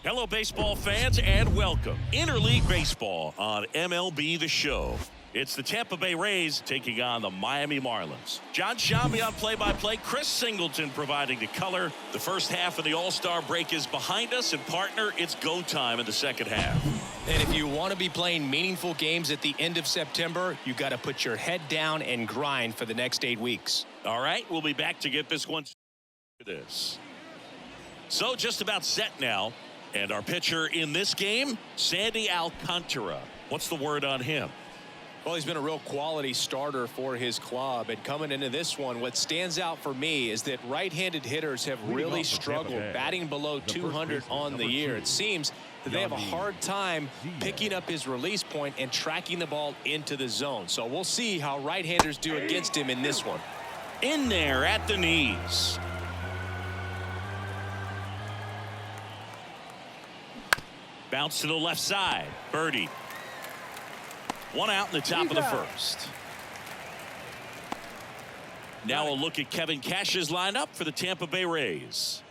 Hello, baseball fans, and welcome. Interleague Baseball on MLB The Show. It's the Tampa Bay Rays taking on the Miami Marlins. John Shambi on play-by-play. Chris Singleton providing the color. The first half of the All-Star break is behind us, and partner, it's go time in the second half. And if you want to be playing meaningful games at the end of September, you got to put your head down and grind for the next 8 weeks. All right, we'll be back to get this one. So just about set now. And our pitcher in this game, Sandy Alcantara. What's the word on him? Well, he's been a real quality starter for his club. And coming into this one, what stands out for me is that right-handed hitters have really struggled batting below 200 on the year. It seems that they have a hard time picking up his release point and tracking the ball into the zone. So we'll see how right-handers do against him in this one. In there at the knees. Bounce to the left side. Birdie. One out in the top of the first. Now a look at Kevin Cash's lineup for the Tampa Bay Rays.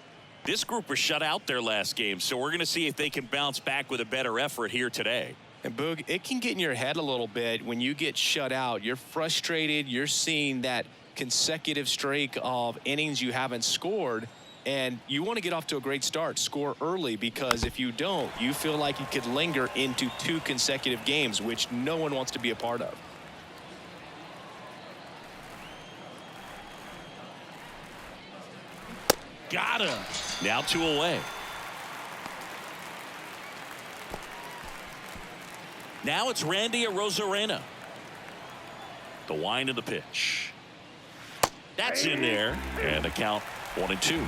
This group was shut out their last game, so we're going to see if they can bounce back with a better effort here today. And Boog, it can get in your head a little bit when you get shut out. You're frustrated. You're seeing that consecutive streak of innings you haven't scored. And you want to get off to a great start, score early, because if you don't, you feel like you could linger into 2 consecutive games, which no one wants to be a part of. Got him. Now 2 away. Now it's Randy Arozarena. The wind of the pitch. That's in there. And the count 1-2.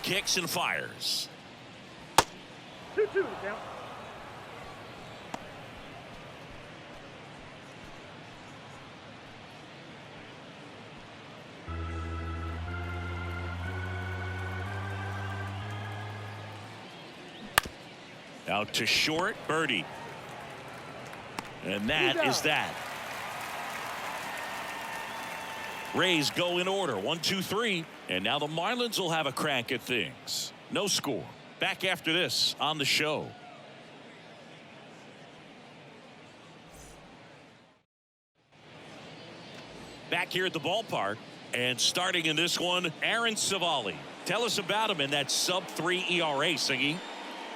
Kicks and fires. 2-2 down. Out to short. Birdie. And that is that. Rays go in order. 1, 2, 3. And now the Marlins will have a crack at things. No score. Back after this on the show. Back here at the ballpark. And starting in this one, Aaron Civale. Tell us about him in that sub-3 ERA, Singy.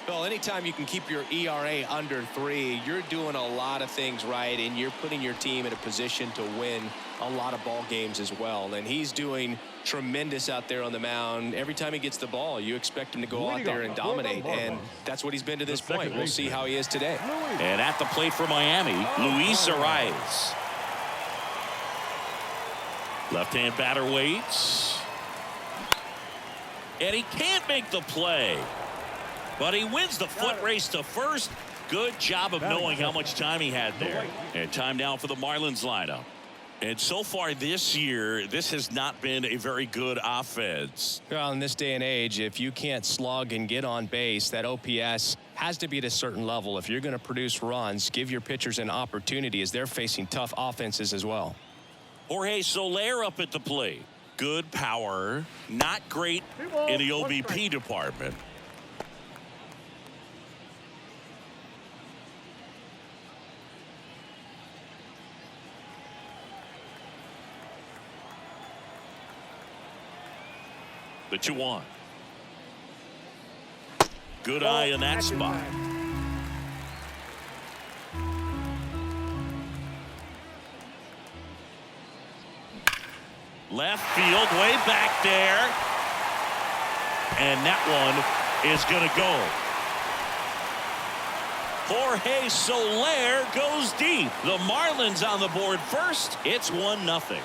Well, anytime you can keep your ERA under 3, you're doing a lot of things right, and you're putting your team in a position to win a lot of ball games as well. And he's doing tremendous out there on the mound. Every time he gets the ball, you expect him to go out there and dominate, and that's what he's been to this point. We'll see how he is today. And at the plate for Miami, Luis Arias. Left-hand batter waits. And he can't make the play. But he wins the foot race to first. Good job of knowing how much time he had there. And time now for the Marlins lineup. And so far this year, this has not been a very good offense. Well, in this day and age, if you can't slug and get on base, that OPS has to be at a certain level. If you're going to produce runs, give your pitchers an opportunity as they're facing tough offenses as well. Jorge Soler up at the plate. Good power. Not great in the OBP department. The 2-1. Good eye in that spot. Left field, way back there. And that one is going to go. Jorge Soler goes deep. The Marlins on the board first. It's 1-0.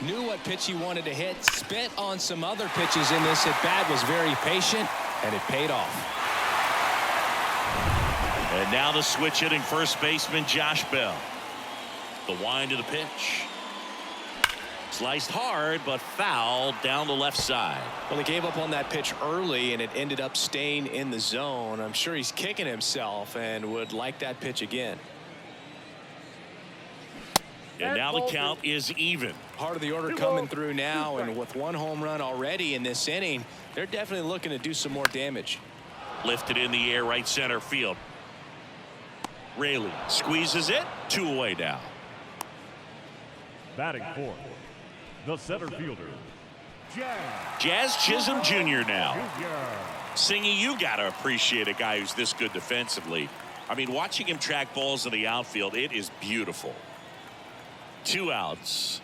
Knew what pitch he wanted to hit, spit on some other pitches in this at bat, was very patient, and it paid off. And now the switch hitting first baseman Josh Bell. The wind to the pitch. Sliced hard, but fouled down the left side. Well, he gave up on that pitch early, and it ended up staying in the zone. I'm sure he's kicking himself and would like that pitch again. And now the count is even. Part of the order coming through now, and with one home run already in this inning, they're definitely looking to do some more damage. Lifted in the air, right center field. Raley squeezes it. 2 away now. Batting fourth, the center fielder, Jazz Chisholm Jr. now. Singy, you got to appreciate a guy who's this good defensively. I mean, watching him track balls in the outfield, it is beautiful. 2 outs.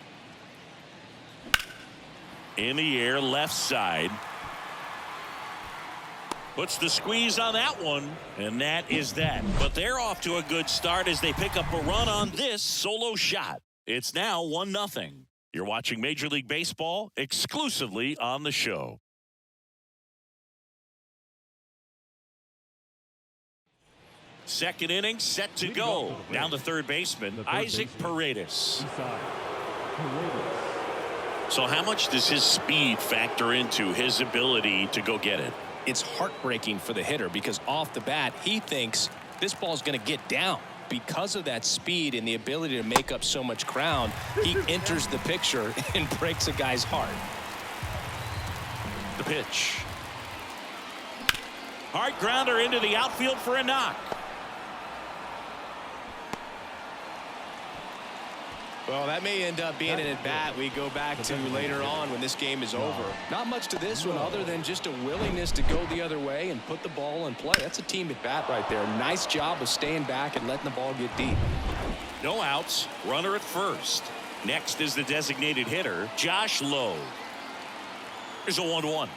In the air, left side. Puts the squeeze on that one, and that is that. But they're off to a good start as they pick up a run on this solo shot. It's now 1-0. You're watching Major League Baseball exclusively on the show. Second inning set to go. Down to third baseman, Isaac Paredes. So how much does his speed factor into his ability to go get it? It's heartbreaking for the hitter because off the bat, he thinks this ball's going to get down. Because of that speed and the ability to make up so much ground, he enters the picture and breaks a guy's heart. The pitch. Hard grounder into the outfield for a knock. Well, that may end up being an at-bat we go back to later on when this game is over. Not much to this one other than just a willingness to go the other way and put the ball in play. That's a team at-bat right there. Nice job of staying back and letting the ball get deep. No outs. Runner at first. Next is the designated hitter, Josh Lowe. Here's a 1-1.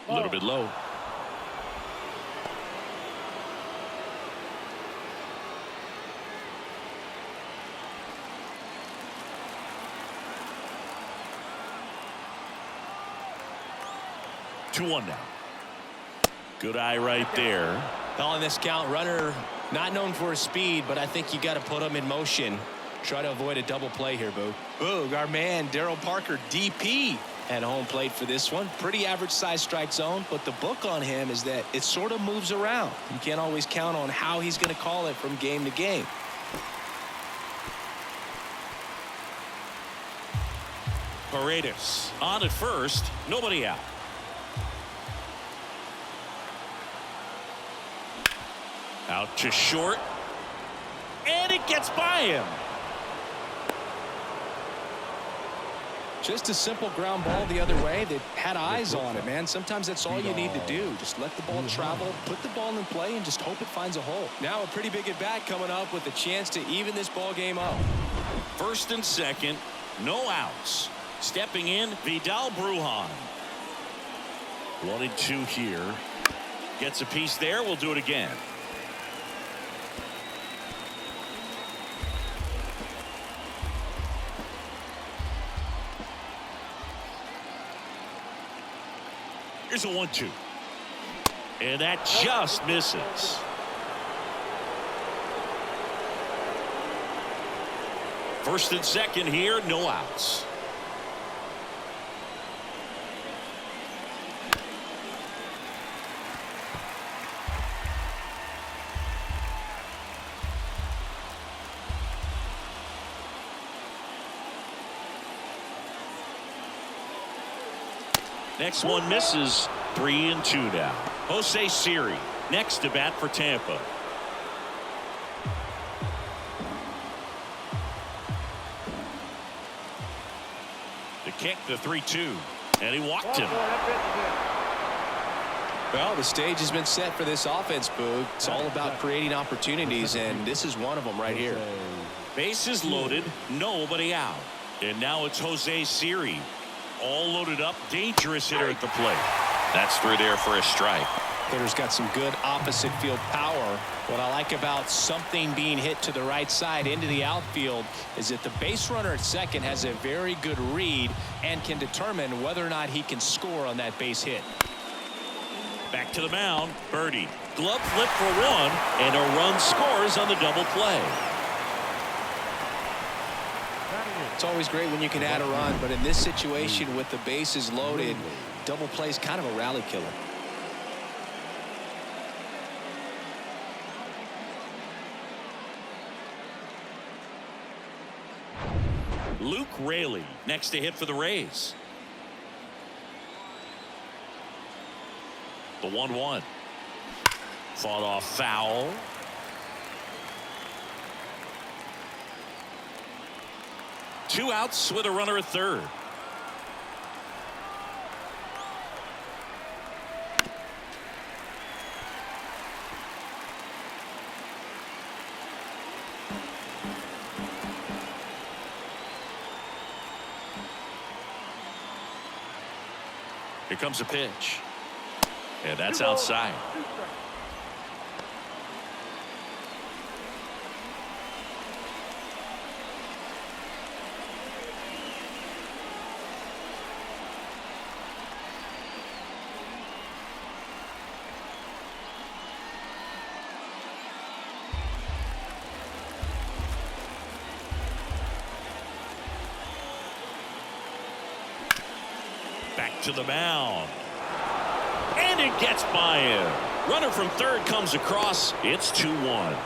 A little bit low. Two-one now. Good eye right there. Calling this count, runner not known for his speed, but I think you got to put him in motion. Try to avoid a double play here, Boog. Boog, our man Daryl Parker, DP, at home plate for this one. Pretty average size strike zone, but the book on him is that it sort of moves around. You can't always count on how he's going to call it from game to game. Paredes on at first. Nobody out. Out to short. And it gets by him. Just a simple ground ball the other way that had eyes on it, man. Sometimes that's all you need to do. Just let the ball travel, put the ball in play, and just hope it finds a hole. Now a pretty big at-bat coming up with a chance to even this ball game up. First and second, no outs. Stepping in, Vidal Brujan. 1-2 here. Gets a piece there. We'll do it again. Here's a 1-2. And that just misses. First and second here, no outs. Next one misses. 3-2 now. Jose Siri next to bat for Tampa. The kick, the 3-2, and he walked him. Well, the stage has been set for this offense, Boog. It's all about creating opportunities, and this is one of them right here. Bases loaded, nobody out. And now it's Jose Siri. All loaded up, dangerous hitter at the plate. That's through there for a strike. Hitter's got some good opposite field power. What I like about something being hit to the right side into the outfield is that the base runner at second has a very good read and can determine whether or not he can score on that base hit. Back to the mound, Birdie. Glove flip for one, and a run scores on the double play. It's always great when you can add a run, but in this situation with the bases loaded, double play is kind of a rally killer. Luke Raley next to hit for the Rays. The 1-1. Fought off foul. Two outs with a runner at third. Here comes a pitch. And that's outside. Back to the mound. And it gets by him. Runner from third comes across. It's 2-1.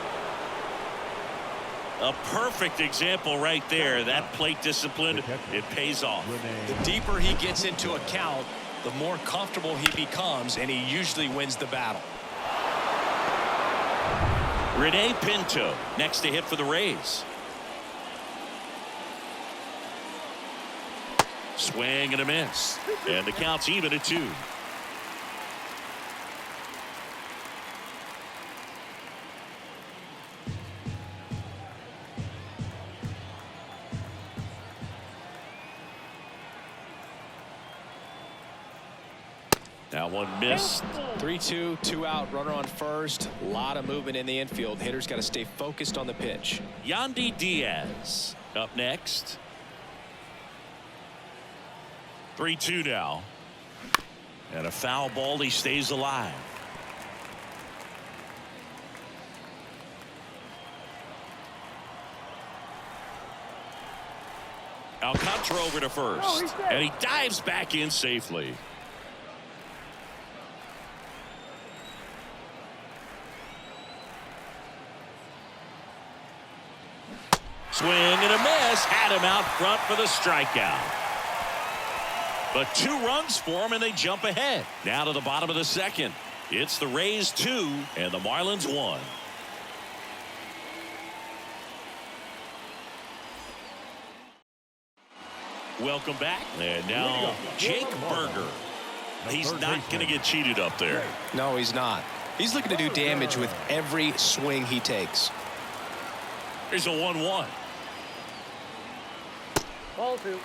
A perfect example right there. That plate discipline, it pays off. The deeper he gets into a count, the more comfortable he becomes, and he usually wins the battle. Rene Pinto next to hit for the Rays. Swing and a miss. And the count's even at 2. That one missed. 3-2, 2 out, runner on first. A lot of movement in the infield. Hitters got to stay focused on the pitch. Yandy Diaz up next. 3-2 now. And a foul ball. He stays alive. Alcantara over to first. And he dives back in safely. Swing and a miss. Had him out front for the strikeout. But 2 runs for him, and they jump ahead. Now to the bottom of the second. It's the Rays 2 and the Marlins 1. Welcome back. And now Jake Berger. He's not going to get cheated up there. No, he's not. He's looking to do damage with every swing he takes. Here's a 1-1. Ball 2.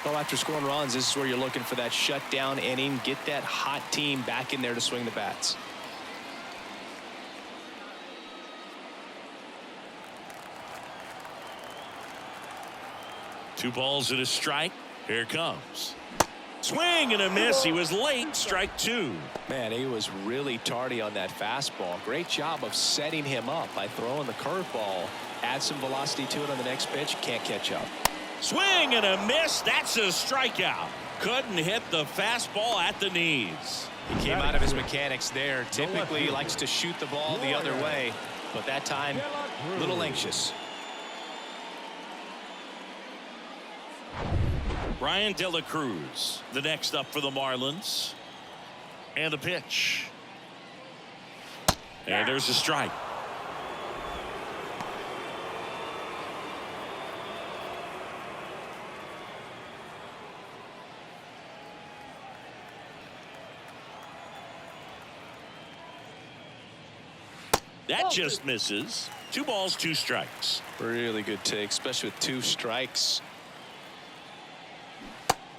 Well, after scoring runs, this is where you're looking for that shutdown inning. Get that hot team back in there to swing the bats. Two balls and a strike. Here it comes. Swing and a miss. He was late. Strike 2. Man, he was really tardy on that fastball. Great job of setting him up by throwing the curveball. Add some velocity to it on the next pitch. Can't catch up. Swing and a miss. That's a strikeout. Couldn't hit the fastball at the knees. He came out of his mechanics there. Typically he likes to shoot the ball the other way, but that time a little anxious. Ryan De La Cruz, the next up for the Marlins. And a pitch. And there's a strike. That just misses. 2 balls, 2 strikes. Really good take, especially with 2 strikes.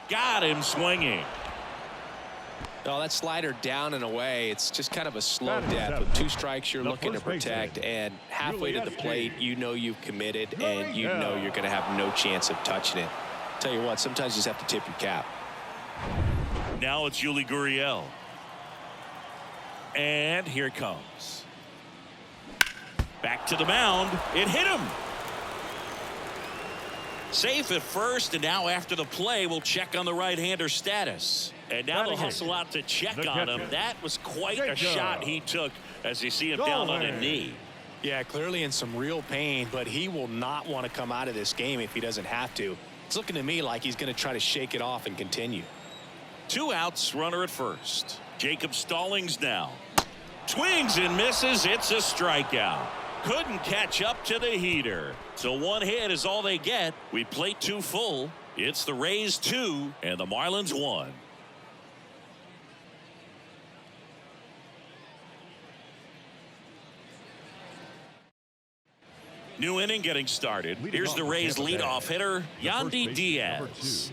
Got him swinging. Oh, that slider down and away. It's just kind of a slow death. With 2 strikes, you're looking to protect, and halfway to the plate, you know you've committed, and you know you're going to have no chance of touching it. Tell you what, sometimes you just have to tip your cap. Now it's Yuli Gurriel. And here it comes. Back to the mound. It hit him. Safe at first, and now after the play, we'll check on the right-hander status. And now they'll hustle out to check on him. That was quite a shot he took as you see him down on a knee. Yeah, clearly in some real pain, but he will not want to come out of this game if he doesn't have to. It's looking to me like he's going to try to shake it off and continue. 2 outs, runner at first. Jacob Stallings now. Swings and misses. It's a strikeout. Couldn't catch up to the heater. So 1 hit is all they get. We plate 2 full. It's the Rays 2 and the Marlins 1. New inning getting started. Here's the Rays leadoff hitter, Yandy Diaz.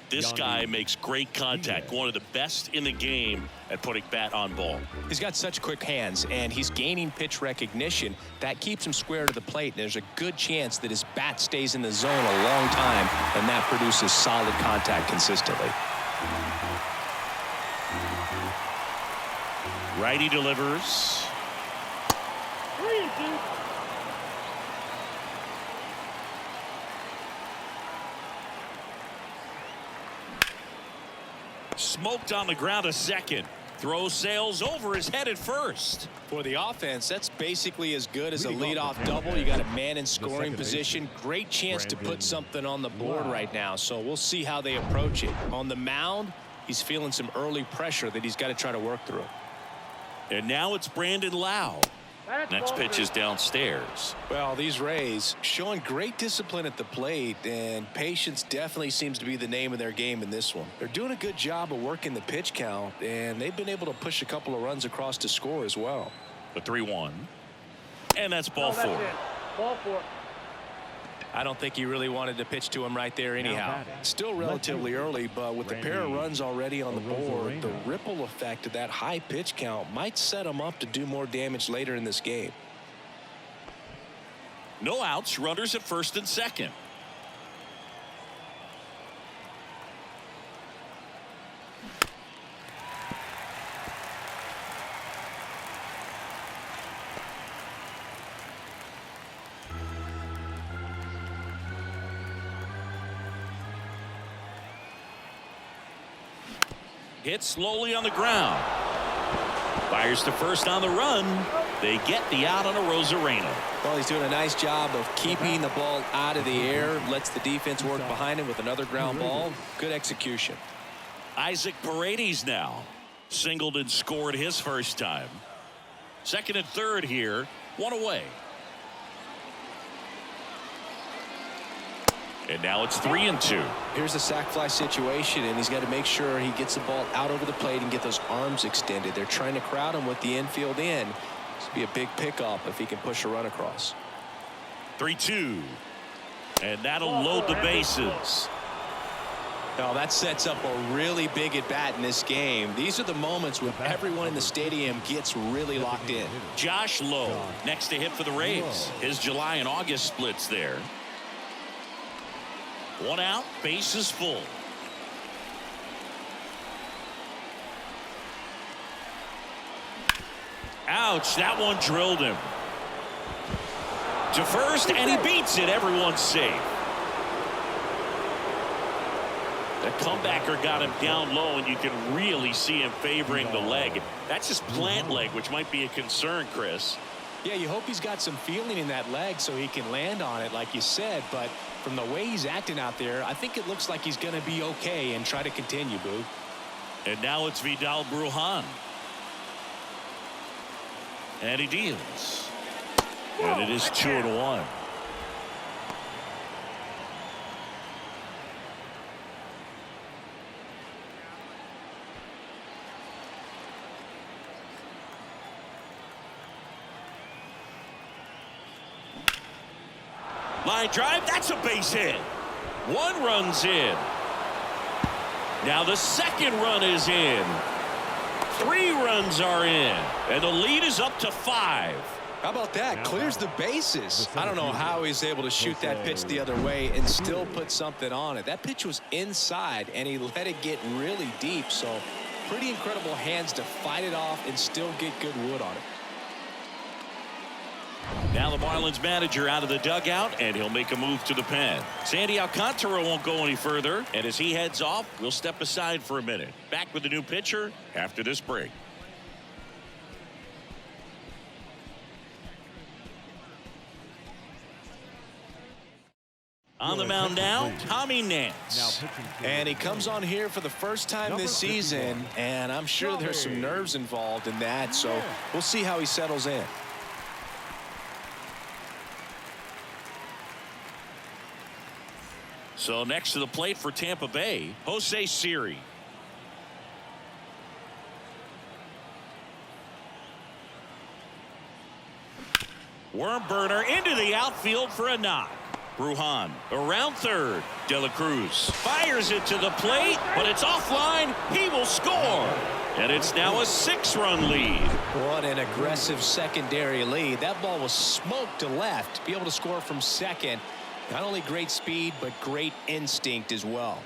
This guy makes great contact, one of the best in the game at putting bat on ball. He's got such quick hands, and he's gaining pitch recognition. That keeps him square to the plate, and there's a good chance that his bat stays in the zone a long time, and that produces solid contact consistently. Righty delivers. 3-2. Smoked on the ground a second. Throw sails over his head at first. For the offense, that's basically as good as a leadoff double. You got a man in scoring position. Great chance to put something on the board right now. So we'll see how they approach it. On the mound, he's feeling some early pressure that he's got to try to work through. And now it's Brandon Lau. Next pitch is downstairs. Well, these Rays showing great discipline at the plate, and patience definitely seems to be the name of their game in this one. They're doing a good job of working the pitch count, and they've been able to push a couple of runs across to score as well. The 3-1. And that's ball 4. Ball 4. I don't think he really wanted to pitch to him right there anyhow. Still relatively early, but with the pair of runs already on the board, the ripple effect of that high pitch count might set him up to do more damage later in this game. No outs, runners at first and second. Hit slowly on the ground. Fires to first on the run. They get the out on a Rosarena. Well, he's doing a nice job of keeping the ball out of the air. Lets the defense work behind him with another ground ball. Good execution. Isaac Paredes now. Singled and scored his first time. Second and third here. 1 away. And now it's 3-2. Here's a sac fly situation, and he's got to make sure he gets the ball out over the plate and get those arms extended. They're trying to crowd him with the infield in. This would be a big pickup if he can push a run across. 3-2. And that'll load the bases. Now that sets up a really big at bat in this game. These are the moments when everyone in the stadium gets really locked in. Josh Lowe next to hit for the Rays. His July and August splits there. 1 out, bases full. Ouch, that one drilled him. To first, and he beats it. Everyone's safe. The comebacker got him down low, and you can really see him favoring the leg. That's his plant leg, which might be a concern, Chris. Yeah, you hope he's got some feeling in that leg so he can land on it, like you said. But from the way he's acting out there, I think it looks like he's going to be okay and try to continue, Boo. And now it's Vidal Brujan. And he deals. And it is 2-1. Line drive, that's a base hit. 1 run's in. Now the second run is in. 3 runs are in. And the lead is up to 5. How about that? Clears the bases. I don't know how he's able to shoot that pitch the other way and still put something on it. That pitch was inside, and he let it get really deep. So pretty incredible hands to fight it off and still get good wood on it. Now the Marlins manager out of the dugout, and he'll make a move to the pen. Sandy Alcantara won't go any further, and as he heads off, we'll step aside for a minute. Back with the new pitcher after this break. On the mound now, Tommy Nance. And he comes on here for the first time this season, and I'm sure there's some nerves involved in that, so we'll see how he settles in. So next to the plate for Tampa Bay, Jose Siri. Worm burner into the outfield for a knock. Brujan around third. De La Cruz fires it to the plate, but it's offline. He will score. And it's now a 6-run lead. What an aggressive secondary lead. That ball was smoked to left. To be able to score from second, not only great speed, but great instinct as well.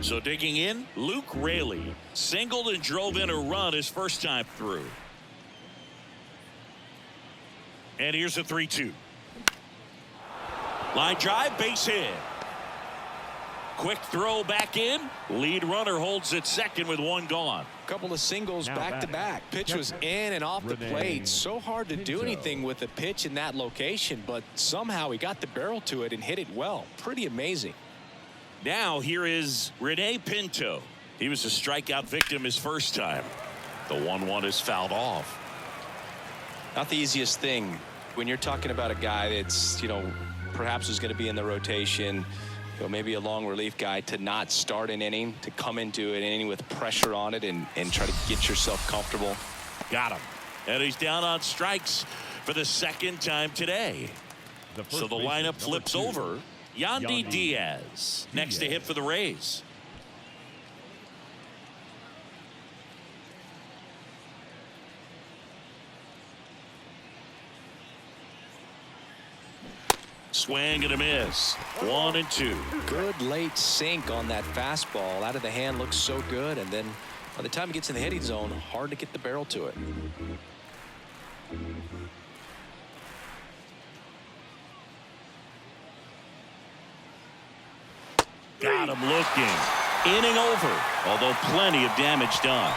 So digging in, Luke Raley singled and drove in a run his first time through. And here's a 3-2. Line drive, base hit. Quick throw back in. Lead runner holds at second with one gone. Couple of singles back to back. Pitch was in and off the plate. So hard to do anything with a pitch in that location, but somehow he got the barrel to it and hit it well. Pretty amazing. Now here is Rene Pinto. He was a strikeout victim his first time. The 1-1 is fouled off. Not the easiest thing when you're talking about a guy that's, perhaps is going to be in the rotation, maybe a long relief guy, to not start an inning, to come into an inning with pressure on it and try to get yourself comfortable. Got him. And he's down on strikes for the second time today. So the lineup flips over. Yandy Diaz next to hit for the Rays. Swing and a miss. 1-2. Good late sink on that fastball. Out of the hand, looks so good, and then by the time it gets in the hitting zone, hard to get the barrel to it. Got him looking. Inning over, although plenty of damage done.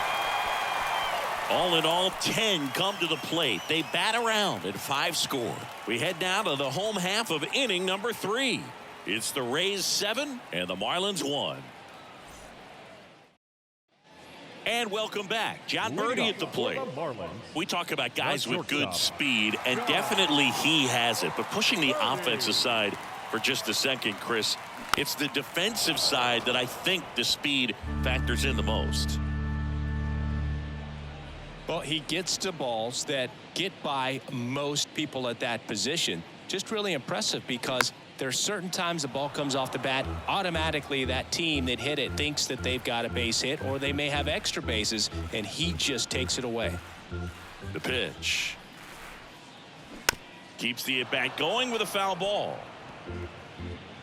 All in all, 10 come to the plate. They bat around and 5 score. We head now to the home half of inning number 3. It's the Rays 7 and the Marlins 1. And welcome back. John Birdie at the plate. We talk about guys with good speed, and definitely he has it. But pushing the offense aside for just a second, Chris, it's the defensive side that I think the speed factors in the most. Well, he gets to balls that get by most people at that position. Just really impressive, because there are certain times the ball comes off the bat, automatically that team that hit it thinks that they've got a base hit, or they may have extra bases, and he just takes it away. The pitch. Keeps the at-bat going with a foul ball.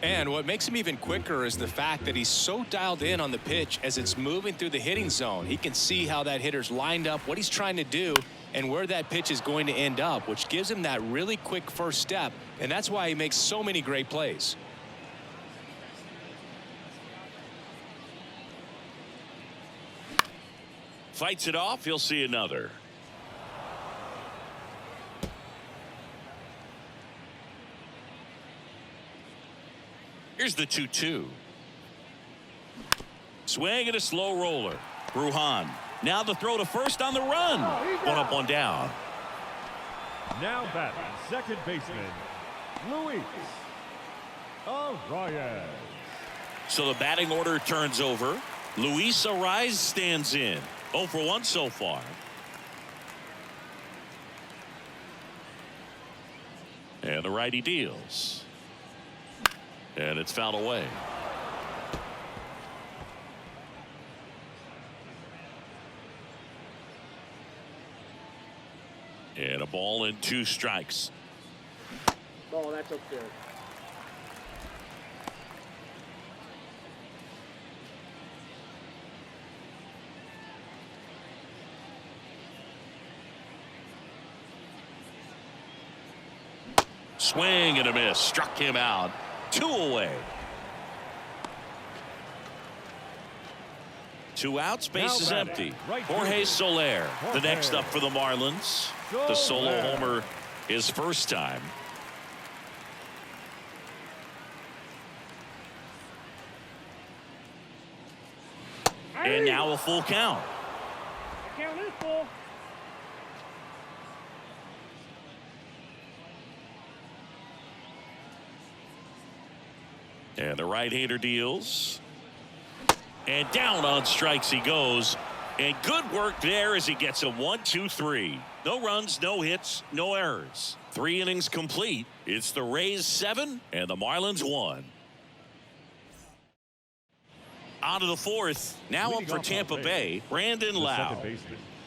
And what makes him even quicker is the fact that he's so dialed in on the pitch as it's moving through the hitting zone. He can see how that hitter's lined up, what he's trying to do, and where that pitch is going to end up, which gives him that really quick first step, and that's why he makes so many great plays. Fights it off. He'll see another. Here's the 2-2. Swing and a slow roller. Brujan. Now the throw to first on the run. One up, one down. Now batting second baseman, Luis Arias. So the batting order turns over. Luis Arias stands in. 0 for 1 so far. And the righty deals. And it's fouled away. And a ball and 2 strikes. Oh, that's okay. Swing and a miss. Struck him out. 2 away. 2 outs. Base is empty. Jorge Soler, the next up for the Marlins. The solo homer his first time. And now a full count. Count is full. And the right-hander deals. And down on strikes he goes. And good work there as he gets a 1-2-3. No runs, no hits, no errors. 3 innings complete. It's the Rays 7 and the Marlins 1. On to the 4th. Now up for Tampa Bay, Brandon Lau.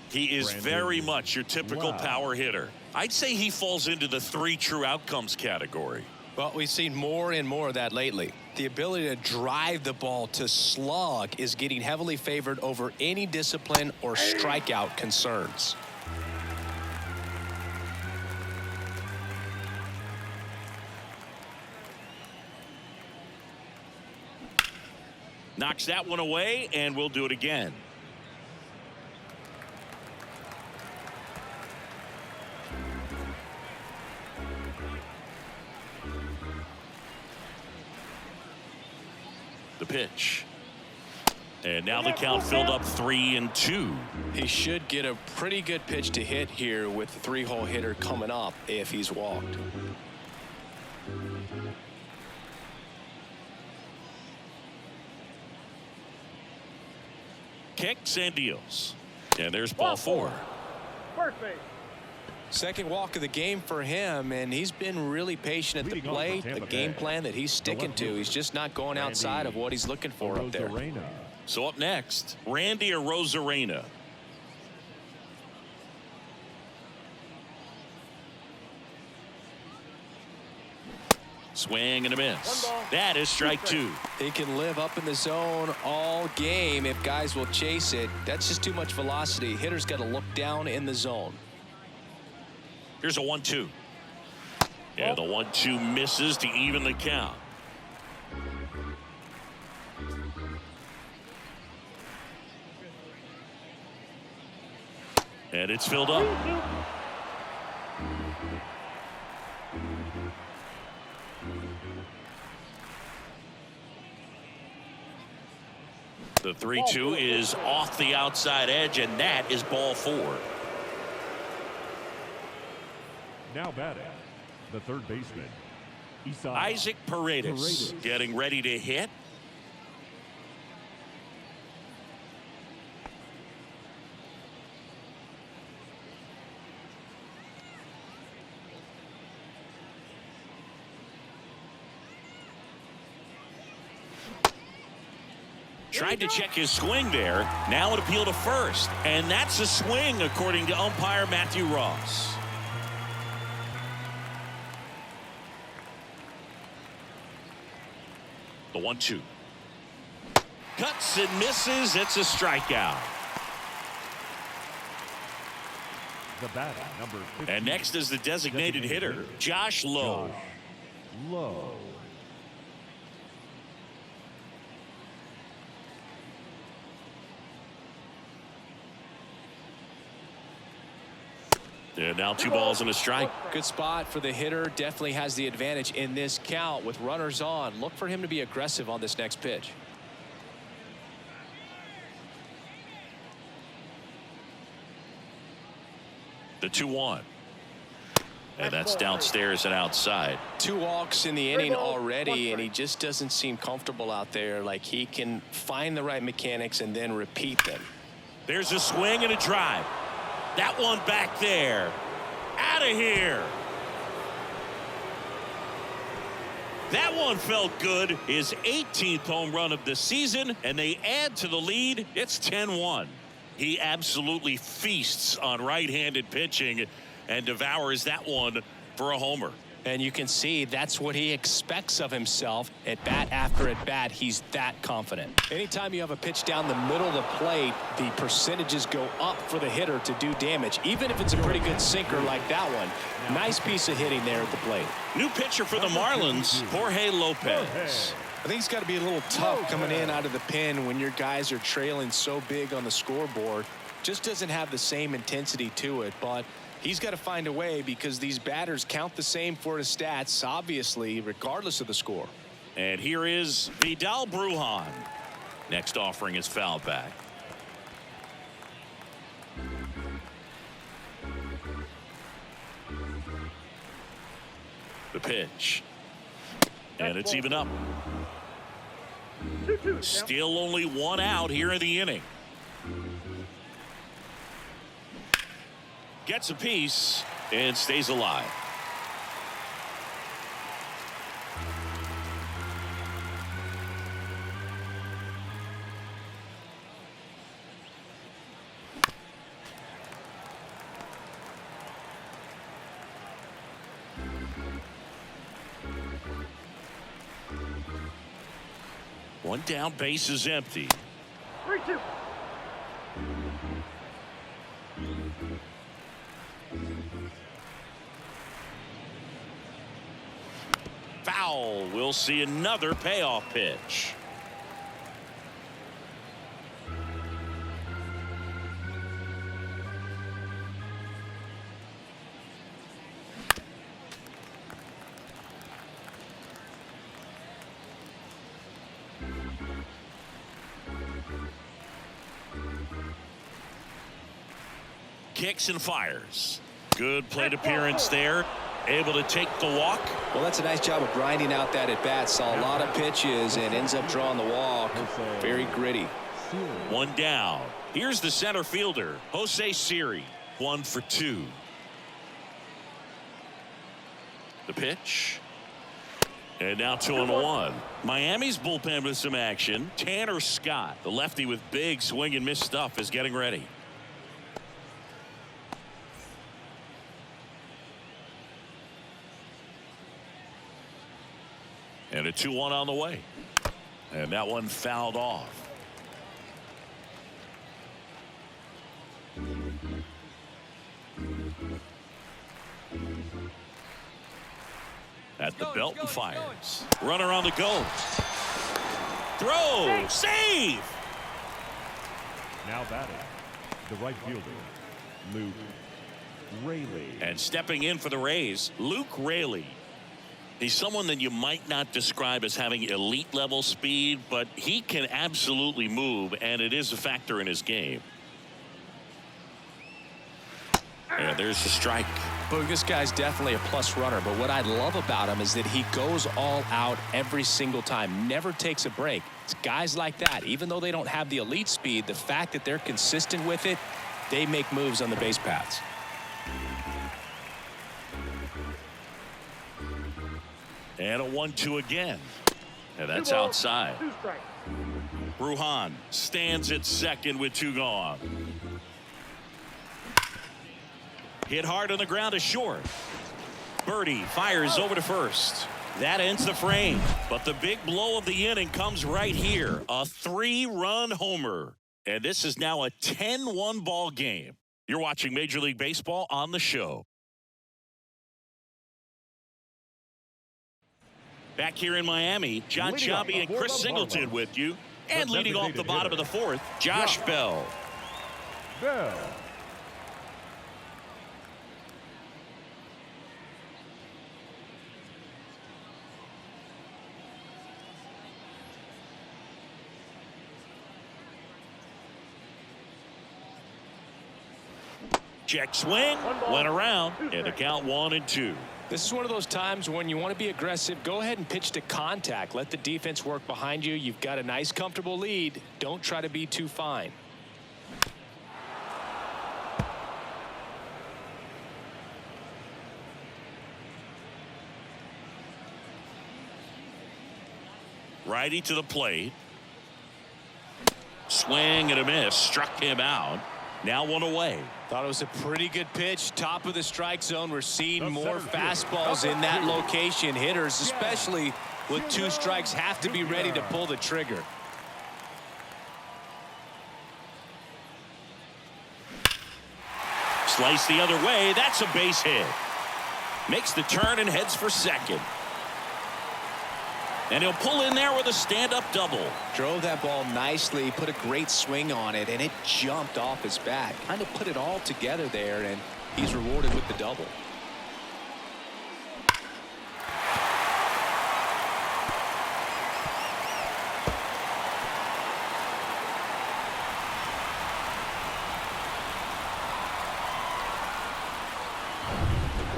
He is very much your typical power hitter. I'd say he falls into the 3 true outcomes category. Well, we've seen more and more of that lately. The ability to drive the ball to slug is getting heavily favored over any discipline or strikeout concerns. Knocks that one away, and we'll do it again. The pitch. And now the count filled up 3-2. He should get a pretty good pitch to hit here with the 3-hole hitter coming up if he's walked. Kicks and deals. And there's ball 4. First base. Second walk of the game for him, and he's been really patient at the plate. A game plan that he's sticking to. He's just not going outside of what he's looking for up there. So up next, Randy Arozarena. Swing and a miss. That is strike 2. He can live up in the zone all game if guys will chase it. That's just too much velocity. Hitter's got to look down in the zone. Here's a 1-2. And the 1-2 misses to even the count. And it's filled up. The 3-2 is off the outside edge, and that is ball 4. Now batting, the third baseman, Isaac Paredes getting ready to hit. Tried to check his swing there. Now an appeal to first. And that's a swing, according to umpire Matthew Ross. The 1-2. Cuts and misses. It's a strikeout. The batter, number 15. And next is the designated hitter, Josh Lowe. Lowe. And now 2 balls and a strike. Good spot for the hitter. Definitely has the advantage in this count with runners on. Look for him to be aggressive on this next pitch. The 2-1. And that's downstairs and outside. 2 walks in the inning already, and he just doesn't seem comfortable out there. Like he can find the right mechanics and then repeat them. There's a swing and a drive. That one back there. Out of here. That one felt good. His 18th home run of the season, and they add to the lead. It's 10-1. He absolutely feasts on right-handed pitching and devours that one for a homer. And you can see that's what he expects of himself at bat after at bat. He's that confident. Anytime you have a pitch down the middle of the plate, the percentages go up for the hitter to do damage, even if it's a pretty good sinker like that one. Nice piece of hitting there at the plate. New pitcher for the Marlins, Jorge Lopez. I think it's got to be a little tough coming in out of the pen when your guys are trailing so big on the scoreboard. Just doesn't have the same intensity to it, but he's got to find a way because these batters count the same for his stats, obviously, regardless of the score. And here is Vidal Brujan. Next offering is fouled back. The pitch. And it's even up. Still only one out here in the inning. Gets a piece and stays alive. One down, base is empty. 3-2. Foul. We'll see another payoff pitch. Kicks and fires. Good plate appearance there. Able to take the walk. Well, that's a nice job of grinding out that at bat. Saw a lot of pitches and ends up drawing the walk. Very gritty. One down. Here's the center fielder, Jose Siri. 1 for 2. The pitch. And now 2-1. Miami's bullpen with some action. Tanner Scott, the lefty with big swing and miss stuff, is getting ready. And a 2-1 on the way. And that one fouled off. At the belt and fires. Runner on the go. Throw. Save. Now batting, the right fielder, Luke Raley. And stepping in for the Rays, Luke Raley. He's someone that you might not describe as having elite level speed, but he can absolutely move, and it is a factor in his game. And there's the strike. Boog, this guy's definitely a plus runner, but what I love about him is that he goes all out every single time, never takes a break. It's guys like that, even though they don't have the elite speed, the fact that they're consistent with it, they make moves on the base paths. And a 1-2 again. And that's outside. 2 strikes. Brujan stands at second with 2 gone. Hit hard on the ground to short. Birdie fires over to first. That ends the frame. But the big blow of the inning comes right here. A 3-run homer. And this is now a 10-1 ball game. You're watching Major League Baseball on the show. Back here in Miami, John Sciambi and Chris Singleton with you. And leading off the bottom of the 4th, Josh Bell. Bell. Check swing, went around, and the count 1-2. This is one of those times when you want to be aggressive. Go ahead and pitch to contact. Let the defense work behind you. You've got a nice, comfortable lead. Don't try to be too fine. Righty to the plate. Swing and a miss. Struck him out. Now 1 away. Thought it was a pretty good pitch. Top of the strike zone. We're seeing more fastballs in that location. Hitters, especially with 2 strikes, have to be ready to pull the trigger. Slice the other way. That's a base hit. Makes the turn and heads for second. And he'll pull in there with a stand-up double. Drove that ball nicely, put a great swing on it, and it jumped off his bat. Kind of put it all together there, and he's rewarded with the double.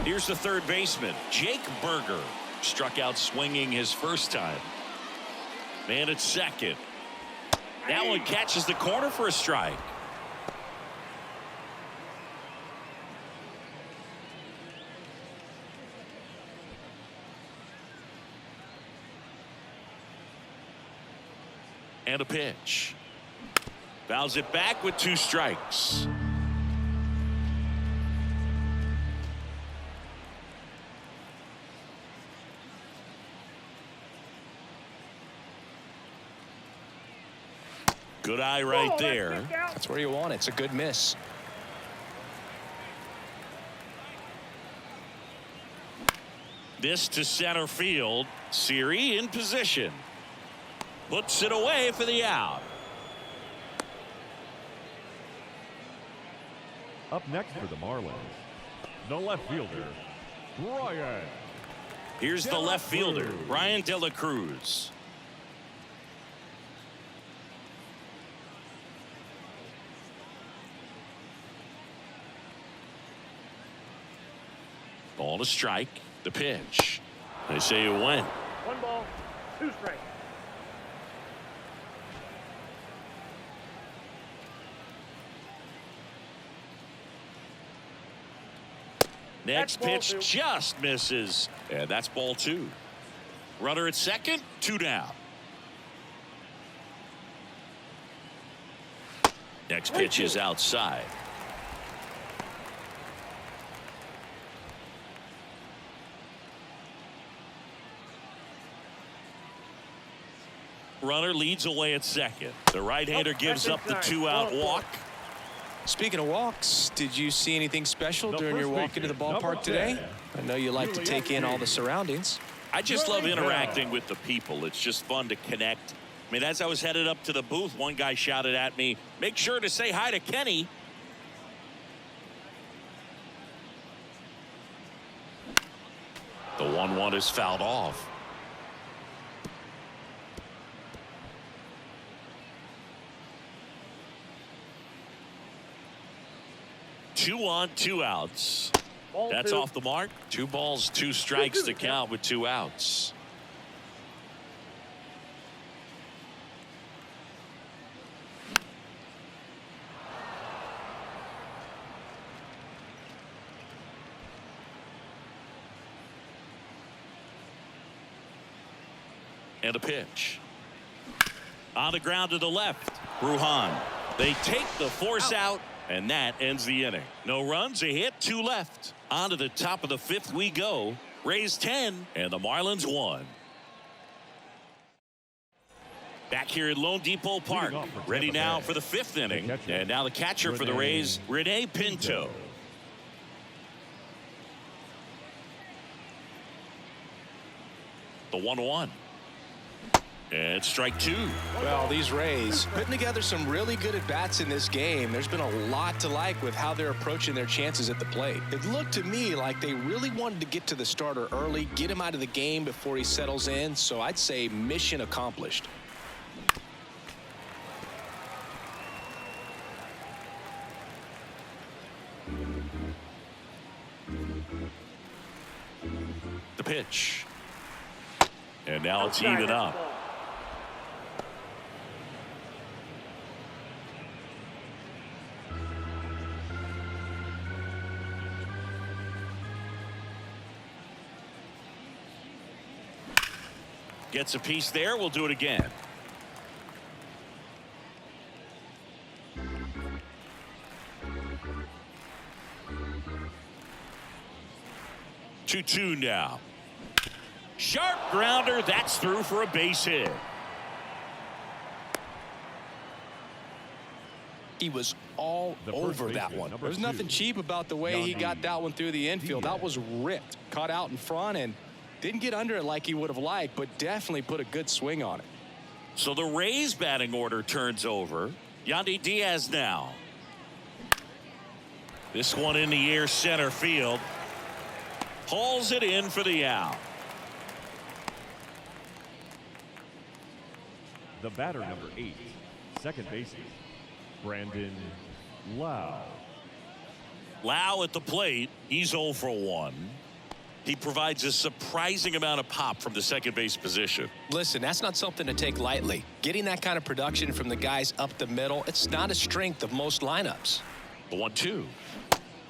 Here's the third baseman, Jake Berger. Struck out swinging his first time. Man at second. That one catches the corner for a strike. And a pitch. Fouls it back with 2 strikes. Good eye right there. That's where you want it. It's a good miss. This to center field. Siri in position. Puts it away for the out. Up next for the Marlins, the left fielder, Brian. Here's the left fielder, Brian De La Cruz. Ball to strike. The pitch. They say it went. 1 ball, 2 strikes. Next pitch just misses. And that's ball 2. Runner at second, 2 down. Next pitch is outside. Runner leads away at second. The right-hander gives up the 2-out walk. Speaking of walks, did you see anything special during your walk into the ballpark today? I know you like to take in all the surroundings. I just love interacting with the people. It's just fun to connect. I mean, as I was headed up to the booth, one guy shouted at me, "Make sure to say hi to Kenny." The 1-1 is fouled off. Two on, 2 outs. That's off the mark. 2 balls, 2 strikes to count with 2 outs. And a pitch. On the ground to the left. Brujan. They take the force out. And that ends the inning. No runs, a hit, 2 left. On to the top of the 5th we go. Rays 10 and the Marlins 1. Back here at Lone Depot Park. Ready now for the 5th inning. And now the catcher for the Rays, Rene Pinto. The 1-1. And strike 2. Well, these Rays putting together some really good at-bats in this game. There's been a lot to like with how they're approaching their chances at the plate. It looked to me like they really wanted to get to the starter early, get him out of the game before he settles in. So I'd say mission accomplished. The pitch. And now it's even up. Gets a piece there. We'll do it again. 2-2 now. Sharp grounder. That's through for a base hit. He was all over that one. There's nothing cheap about the way he got that one through the infield. That was ripped. Caught out in front and didn't get under it like he would have liked, but definitely put a good swing on it. So the Rays batting order turns over. Yandy Diaz now. This one in the air center field. Hauls it in for the out. The batter, number 8, second baseman, Brandon Lau. Lau at the plate. He's 0 for 1. He provides a surprising amount of pop from the second base position. Listen, that's not something to take lightly. Getting that kind of production from the guys up the middle, it's not a strength of most lineups. The 1-2.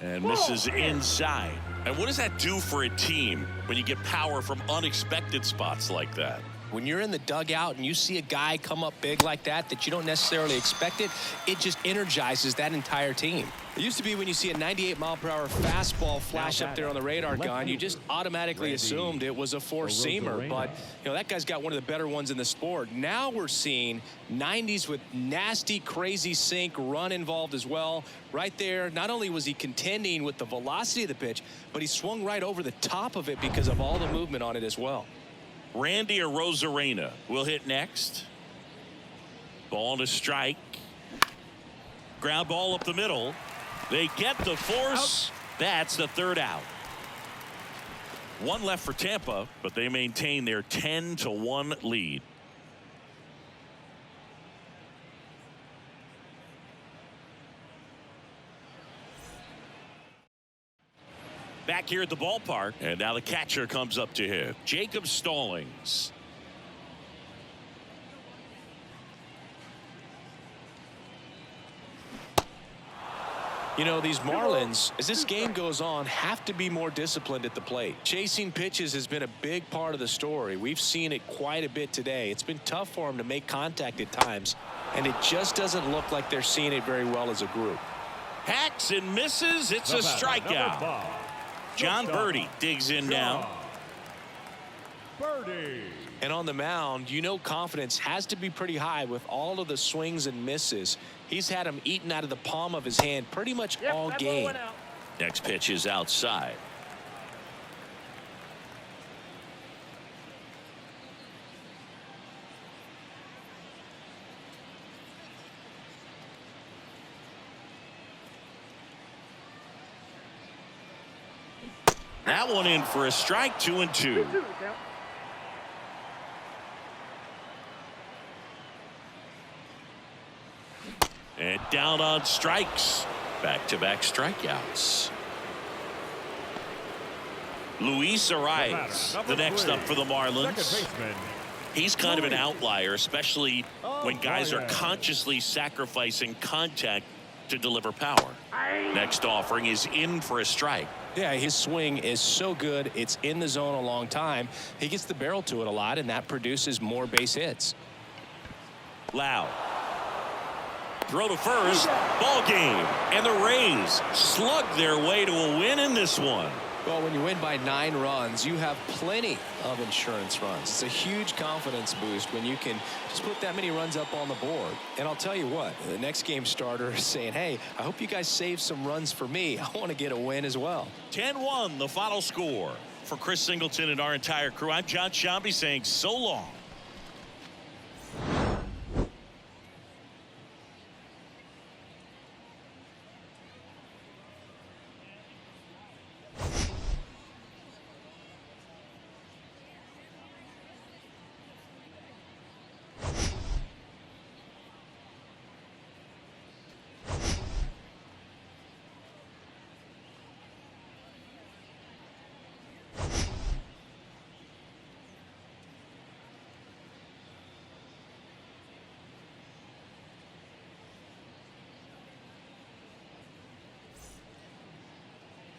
And misses inside. And what does that do for a team when you get power from unexpected spots like that? When you're in the dugout and you see a guy come up big like that you don't necessarily expect it, it just energizes that entire team. It used to be when you see a 98-mile-per-hour fastball flash up there on the radar gun, you just automatically assumed it was a four-seamer. But, you know, that guy's got one of the better ones in the sport. Now we're seeing 90s with nasty, crazy sink run involved as well. Right there, not only was he contending with the velocity of the pitch, but he swung right over the top of it because of all the movement on it as well. Randy Arozarena will hit next. Ball to strike. Ground ball up the middle. They get the force. That's the third out. One left for Tampa, but they maintain their 10-1 lead. Back here at the ballpark, and now the catcher comes up to hit. Jacob Stallings. You know, these Marlins, as this game goes on, have to be more disciplined at the plate. Chasing pitches has been a big part of the story. We've seen it quite a bit today. It's been tough for them to make contact at times, and it just doesn't look like they're seeing it very well as a group. Hacks and misses. It's a strikeout. John Birdie digs in now. Birdie. And on the mound, you know, confidence has to be pretty high with all of the swings and misses. He's had them eaten out of the palm of his hand pretty much all game. Next pitch is outside. That one in for a strike. 2-2. And down on strikes. Back-to-back strikeouts. Luis Arias, the next up for the Marlins. He's kind of an outlier, especially when guys are consciously sacrificing contact to deliver power. Next offering is in for a strike. Yeah, his swing is so good. It's in the zone a long time. He gets the barrel to it a lot, and that produces more base hits. Lau. Throw to first. Ball game. And the Rays slug their way to a win in this one. Well, when you win by 9 runs, you have plenty of insurance runs. It's a huge confidence boost when you can just put that many runs up on the board. And I'll tell you what, the next game starter is saying, hey, I hope you guys save some runs for me. I want to get a win as well. 10-1 the final score. For Chris Singleton and our entire crew, I'm John Shambi saying so long.